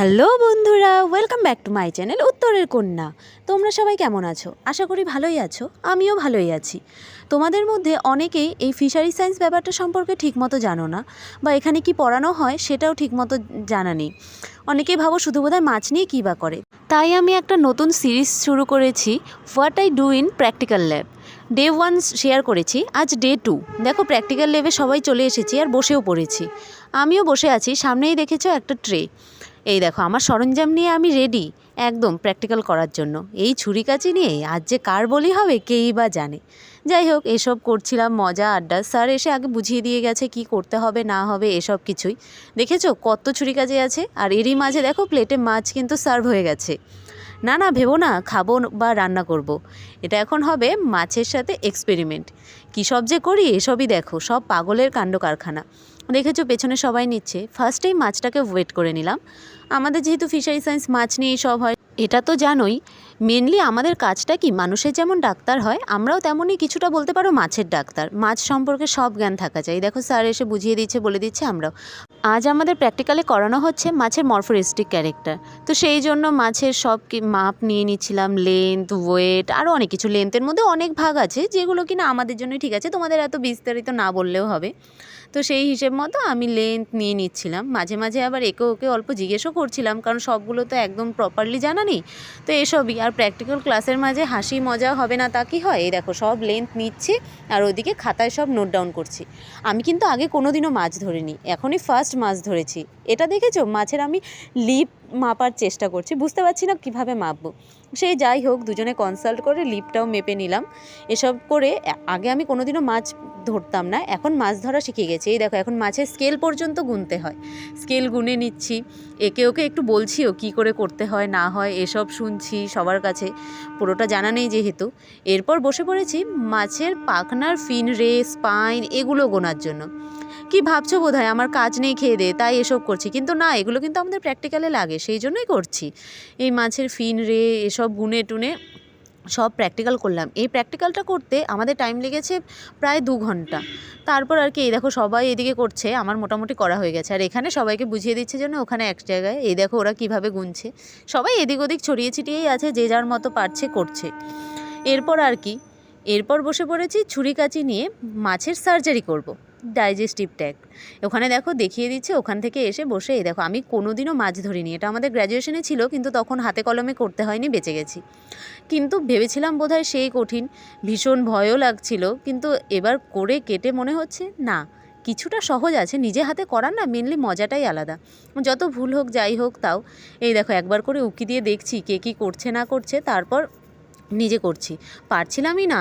Hello বন্ধুরা, welcome back to my channel উত্তরের কন্যা। তোমরা সবাই কেমন আছো? আশা করি ভালোই আছো। আমিও ভালোই আছি। তোমাদের মধ্যে অনেকেই এই ফিশারি সায়েন্স ব্যাপারটা সম্পর্কে ঠিকমতো জানো না, বা এখানে কি পড়ানো হয় সেটাও ঠিকমতো জানা নেই। অনেকেই ভাবো শুধু বোধহয় মাছ নিয়ে কী বা করে। তাই আমি একটা নতুন সিরিজ শুরু করেছি, what I do in practical lab. Day 1 share করেছি, আজ ডে 2। দেখো প্র্যাকটিক্যাল ল্যাবে সবাই চলে এসেছি আর বসেও পড়েছি। আমিও বসে আছি, সামনেই দেখেছো একটা ট্রে। এই দেখো আমার সরঞ্জাম নিয়ে আমি রেডি একদম প্র্যাকটিক্যাল করার জন্য। এই ছুরি কাচি নিয়ে আজ যে কার বলি হবে কেই বা জানে। যাই হোক, এসব করছিলাম মজা আড্ডা। স্যার এসে আগে বুঝিয়ে দিয়ে গেছে কি করতে হবে না হবে এসব কিছুই। দেখেছো কত ছুরি কাচি আছে, আর এরই মাঝে দেখো প্লেটে মাছ কিন্তু সার্ভ হয়ে গেছে। না না ভেবো না খাবো বা রান্না করব। এটা এখন হবে মাছের সাথে এক্সপেরিমেন্ট। কী সব যে করি এসবই দেখো, সব পাগলের কাণ্ড কারখানা। দেখেছো পেছনে সবাই নিচ্ছে। ফার্স্টেই মাছটাকে ওয়েট করে নিলাম। আমাদের যেহেতু ফিশারি সায়েন্স মাছ নিয়েই সব হয়, এটা তো জানোই। মেনলি আমাদের কাজটা কি, মানুষের যেমন ডাক্তার হয় আমরাও তেমনই কিছুটা বলতে পারো মাছের ডাক্তার। মাছ সম্পর্কে সব জ্ঞান থাকা চাই। দেখো স্যার এসে বুঝিয়ে দিচ্ছে, বলে দিচ্ছে আমরাও। আজ আমাদের প্র্যাকটিক্যালে করানো হচ্ছে মাছের মরফোরিস্টিক ক্যারেক্টার। তো সেই জন্য মাছের সব মাপ নিয়ে নিচ্ছিলাম, লেন্থ, ওয়েট, আরও অনেক কিছু। লেন্থের মধ্যে অনেক ভাগ আছে যেগুলো কিনা আমাদের জন্যই ঠিক আছে, তোমাদের এত বিস্তারিত না বললেও হবে। তো সেই হিসেব মতো আমি লেন্থ নিয়ে নিচ্ছিলাম। মাঝে মাঝে আবার একে ওকে অল্প জিজ্ঞেসও করছিলাম, কারণ সবগুলো তো একদম প্রপারলি জানা নেই। তো এসবই। আর প্র্যাকটিক্যাল ক্লাসের মাঝে হাসি মজা হবে না তা কি হয়? এই দেখো সব লেন্থ নিচ্ছি আর ওইদিকে খাতায় সব নোট ডাউন করছি। আমি কিন্তু আগে কোনো দিনও মাছ ধরিনি, এখনই ফার্স্ট মাছ ধরেছি। এটা দেখেছো মাছের আমি লিপ মাপার চেষ্টা করছি, বুঝতে পারছি না কীভাবে মাপবো। সেই যাই হোক, দুজনে কনসাল্ট করে লিপটাও মেপে নিলাম। এসব করে আগে আমি কোনোদিনও মাছ ধরতাম না, এখন মাছ ধরা শিখে গেছি। এই দেখো এখন মাছের স্কেল পর্যন্ত গুনতে হয়, স্কেল গুনে নিচ্ছি। একে ওকে একটু বলছিও কী করে করতে হয় না হয়, এসব শুনছি সবার কাছে, পুরোটা জানা নেই যেহেতু। এরপর বসে পড়েছি মাছের পাখনার ফিন রে, স্পাইন এগুলো গোনার জন্য। কি ভাবছো বোধহয় আমার কাজ নেই খেয়ে দে তাই এসব করছি, কিন্তু না, এগুলো কিন্তু আমাদের প্র্যাকটিক্যালে লাগে, সেই জন্যই করছি। এই মাছের ফিন রে এসব গুনে টুনে সব প্র্যাকটিক্যাল করলাম। এই প্র্যাকটিক্যালটা করতে আমাদের টাইম লেগেছে প্রায় 2 ঘন্টা। তারপর আর কি এই দেখো সবাই এদিকে করছে, আমার মোটামুটি করা হয়ে গেছে। আর এখানে সবাইকে বুঝিয়ে দিচ্ছে জন্য ওখানে এক জায়গায় এই দেখো ওরা কিভাবে গুনছে। সবাই এদিক ওদিক ছড়িয়ে ছিটিয়েই আছে, যে যার মতো পারছে করছে। এরপর আর কি, এরপর বসে পড়েছি ছুরি কাচি নিয়ে মাছের সার্জারি করব, ডাইজেস্টিভ ট্র্যাক্ট। ওখানে দেখো দেখিয়ে দিচ্ছে, ওখান থেকে এসে বসে এই দেখো আমি কোনোদিনও মাছ ধরিনি। এটা আমাদের গ্র্যাজুয়েশনে ছিল, কিন্তু তখন হাতে কলমে করতে হয়নি, বেঁচে গেছি। কিন্তু ভেবেছিলাম বোধহয় সেই কঠিন, ভীষণ ভয়ও লাগছিল, কিন্তু এবার করে কেটে মনে হচ্ছে না, কিছুটা সহজ আছে। নিজে হাতে করার না মেনলি মজাটাই আলাদা, যত ভুল হোক যাই হোক। তাও এই দেখো একবার করে উকি দিয়ে দেখছি কে কী করছে না করছে, তারপর নিজে করছি। পারছিলামই না,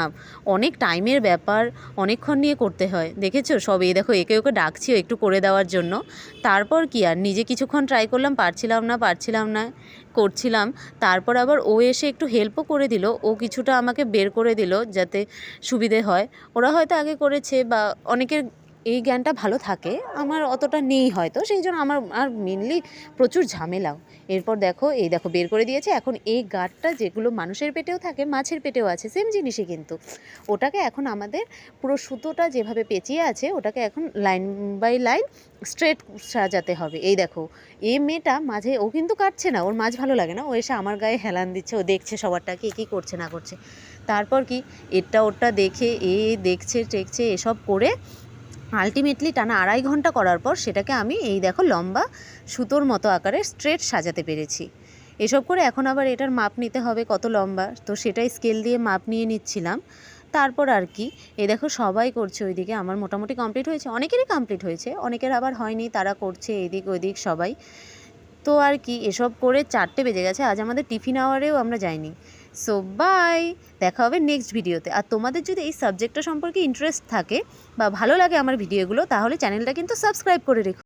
অনেক টাইমের ব্যাপার, অনেকক্ষণ নিয়ে করতে হয়। দেখেছো সব এই দেখো একে ওকে ডাকছিও একটু করে দেওয়ার জন্য। তারপর কি আর নিজে কিছুক্ষণ ট্রাই করলাম, পারছিলাম না করছিলাম। তারপর আবার ও এসে একটু হেল্পও করে দিল, ও কিছুটা আমাকে বের করে দিল যাতে সুবিধে হয়। ওরা হয়তো আগে করেছে বা অনেকের এই জ্ঞানটা ভালো থাকে, আমার অতটা নেই হয়তো, সেই জন্য আমার আর মেনলি প্রচুর ঝামেলাও। এরপর দেখো এই দেখো বের করে দিয়েছে। এখন এই গাঁটটা যেগুলো মানুষের পেটেও থাকে মাছের পেটেও আছে, সেম জিনিসই কিন্তু। ওটাকে এখন আমাদের পুরো সুতোটা যেভাবে পেঁচিয়ে আছে ওটাকে এখন লাইন বাই লাইন স্ট্রেট সাজাতে হবে। এই দেখো এই মেয়েটা মাঝে ও কিন্তু কাটছে না, ওর মাছ ভালো লাগে না, ও এসে আমার গায়ে হেলান দিচ্ছে, ও দেখছে সবারটা কী করছে না করছে। তারপর কি এটা ওটা দেখে দেখছে টেকছে এসব করে আলটিমেটলি টানা 2.5 ঘন্টা করার পর সেটাকে আমি এই দেখো লম্বা সুতোর মতো আকারে স্ট্রেট সাজাতে পেরেছি। এসব করে এখন আবার এটার মাপ নিতে হবে কত লম্বা, তো সেটাই স্কেল দিয়ে মাপ নিয়ে নিচ্ছিলাম। তারপর আর কি এই দেখো সবাই করছে ওইদিকে। আমার মোটামুটি কমপ্লিট হয়েছে, অনেকেরই কমপ্লিট হয়েছে, অনেকের আবার হয়নি, তারা করছে এদিক ওইদিক সবাই। তো আর কি এসব করে 4টে বেজে গেছে। আজ আমাদের টিফিন আওয়ারেও আমরা যাইনি। সো বাই, দেখা হবে নেক্সট ভিডিওতে। আর তোমাদের যদি এই সাবজেক্টটা সম্পর্কে ইন্টারেস্ট থাকে বা ভালো লাগে আমার ভিডিওগুলো, তাহলে চ্যানেলটা কিন্তু সাবস্ক্রাইব করে রেখো।